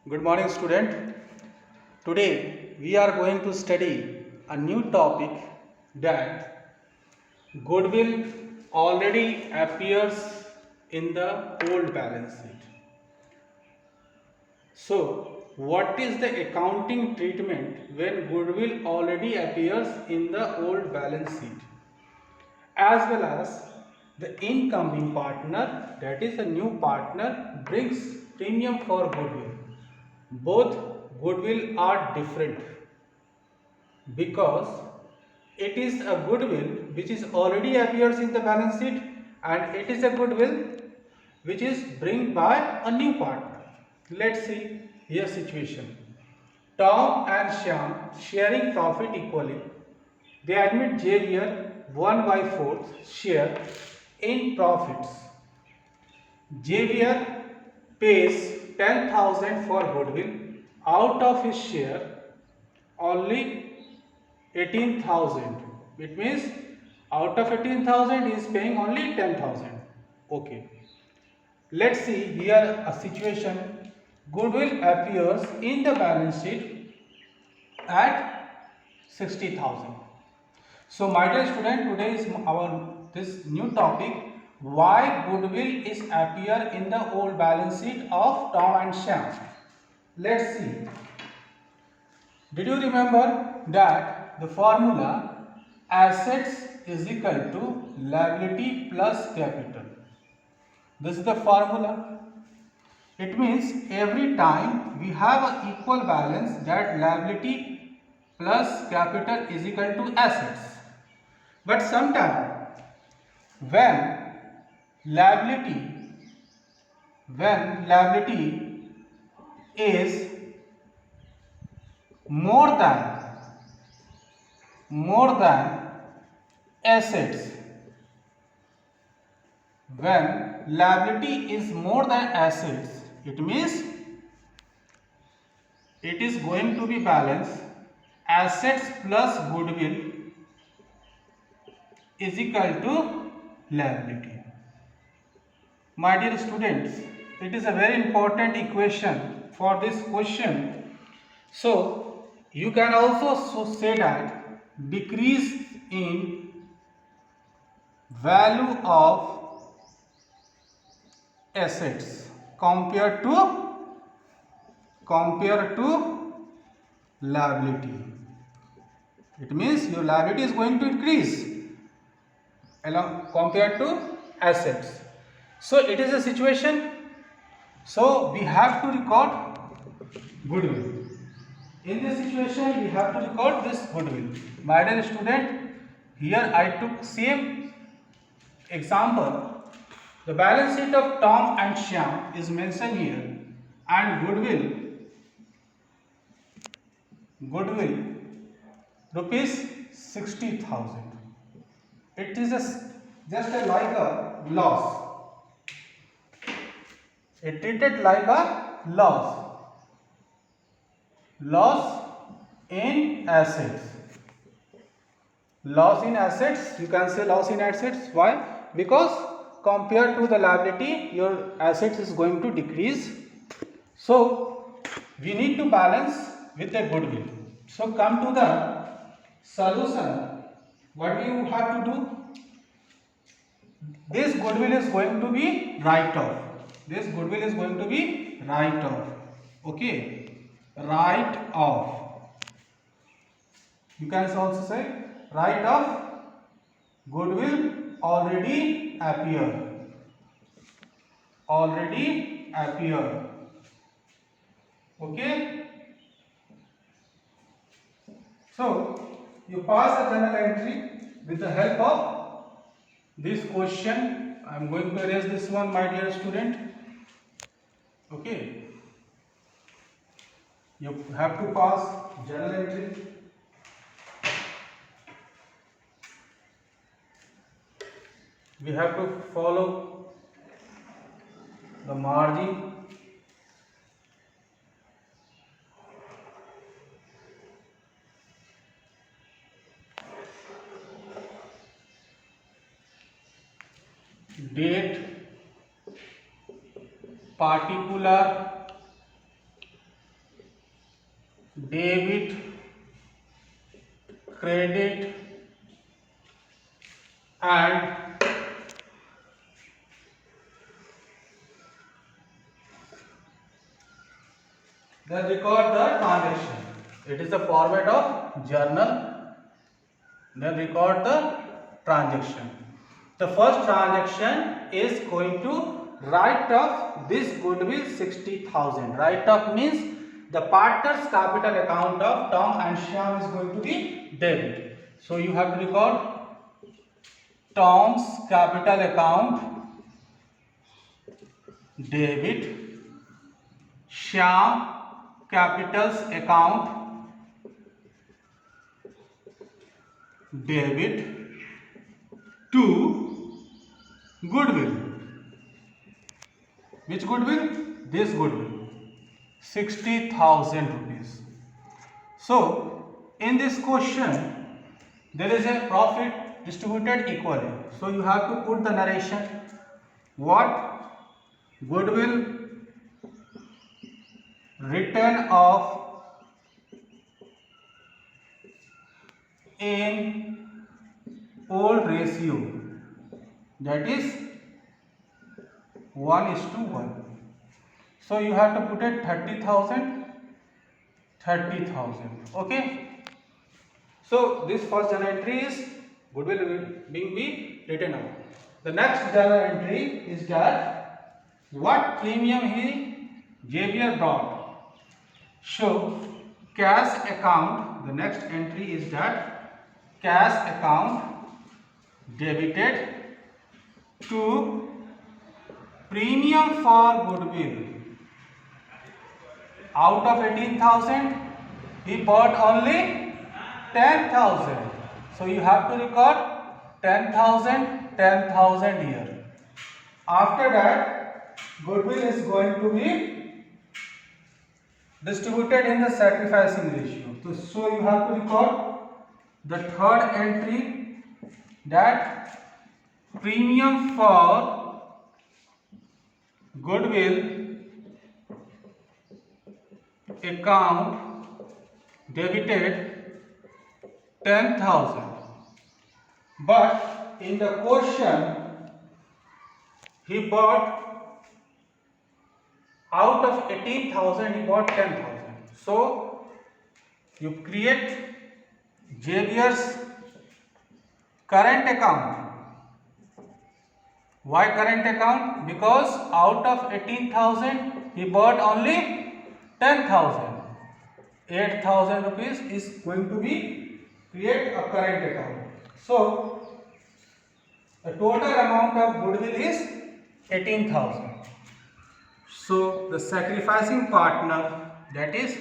Good morning, student. Today we are going to study a new topic that goodwill already appears in the old balance sheet. So, what is the accounting treatment when goodwill already appears in the old balance sheet, as well as the incoming partner, that is a new partner, brings premium for goodwill. Both goodwill are different because it is a goodwill which is already appears in the balance sheet, and it is a goodwill which is bring by a new partner. Let's see here situation. Tom and Shyam sharing profit equally. They admit Xavier 1 by 4th share in profits. Xavier pays 10,000 for goodwill. Out of his share, only 18,000. It means out of 18,000 he is paying only 10,000. Okay. Let's see here a situation. Goodwill appears in the balance sheet at 60,000. So my dear student, today is our this new topic, why goodwill is appear in the old balance sheet of Tom and Shyam. Let's see. Did you remember that the formula assets is equal to liability plus capital? This is the formula. It means every time we have an equal balance, that liability plus capital is equal to assets. But sometimes when liability is more than assets, when liability is more than assets, it means it is going to be balanced assets plus goodwill is equal to liability. My dear students, it is a very important equation for this question. So you can also say that decrease in value of assets compared to liability. It means your liability is going to increase along compared to assets. So it is a situation. So we have to record goodwill. In this situation, we have to record this goodwill. My dear student, here I took same example. The balance sheet of Tom and Shyam is mentioned here, and goodwill rupees 60,000. It is just like a loss. It treated like a loss in assets. Loss in assets, you can say loss in assets. Why? Because compared to the liability, your assets is going to decrease. So we need to balance with the goodwill. So come to the solution. What do you have to do? This goodwill is going to be write off. This goodwill is going to be write off. Okay, write off. You can also say write off goodwill already appear. Already appear. Okay. So you pass a journal entry with the help of this question. I am going to erase this one, my dear student. Okay. You have to pass journal entry. We have to follow the margin. Date, particular debit, credit, and then record the transaction. It is the format of journal. Then record the transaction. The first transaction is going to write off this goodwill 60,000. Write off means the partner's capital account of Tom and Shyam is going to be debit. So you have to record Tom's capital account debit, Shyam capital's account debit to goodwill. Which goodwill? This goodwill, 60,000 rupees. So in this question there is a profit distributed equally. So you have to put the narration. What? Goodwill written off in old ratio, that is 1:1. So you have to put it 30,000, 30,000. Okay. So this first journal entry is goodwill being written off. The next journal entry is that what premium JBR brought. So cash account, the next entry is that cash account debited to premium for goodwill. Out of 18,000, he bought only 10,000. So you have to record 10,000, 10,000 here. After that, goodwill is going to be distributed in the sacrificing ratio. So you have to record the third entry, that premium for goodwill account debited 10,000, but in the question he bought out of 18,000 he bought 10,000. So you create JBR's current account. Why current account? Because out of 18,000 he bought only 10,000. 8,000 rupees is going to be create a current account. So the total amount of goodwill is 18,000. So the sacrificing partner, that is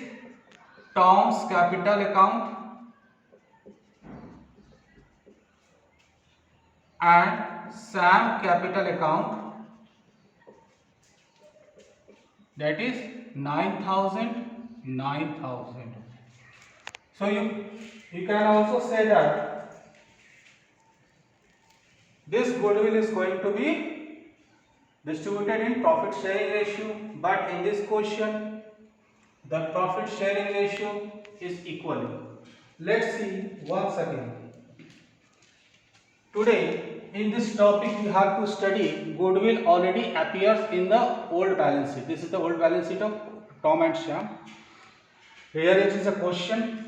Tom's capital account and Sam capital account, that is 9,000, 9,000. So you can also say that this goodwill is going to be distributed in profit sharing ratio, but in this question the profit sharing ratio is equal. Let's see once again. Today in this topic we have to study goodwill already appears in the old balance sheet. This is the old balance sheet of Tom and Shyam. Here it is a question.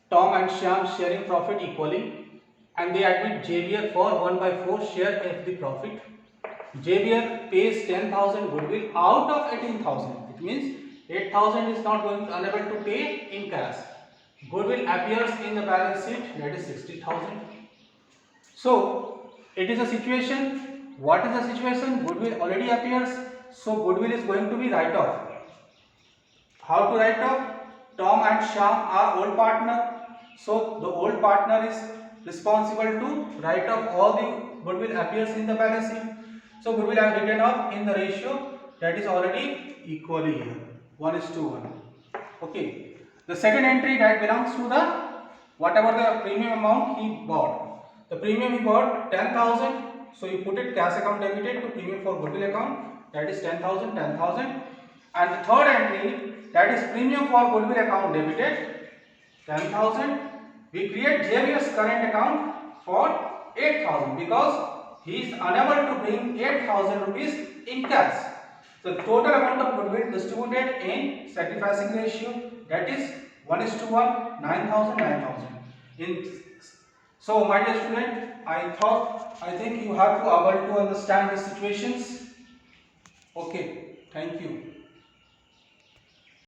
Tom and Shyam sharing profit equally and they admit JBR for 1/4 share of the profit. JBR pays 10,000 goodwill out of 18,000. It means 8,000 is not going to unable to pay in cash. Goodwill appears in the balance sheet, that is 60,000. So it is a situation. What is the situation? Goodwill already appears. So goodwill is going to be write off. How to write off? Tom and Shyam are old partner. So the old partner is responsible to write off all the goodwill appears in the balance sheet. So goodwill are written off in the ratio that is already equally here, 1:1. Okay. The second entry that belongs to the whatever the premium amount he bought. The premium he bought 10,000. So you put it cash account debited to premium for goodwill account, that is 10,000, 10,000. And the third entry, that is premium for goodwill account debited 10,000. We create JVS current account for 8,000 because he is unable to bring 8,000 rupees in cash. So the total amount of goodwill distributed in sacrificing ratio, that is 1:1, 9,000, 9,000. In so my dear student, I think you have to able to understand the situations. Okay, thank you.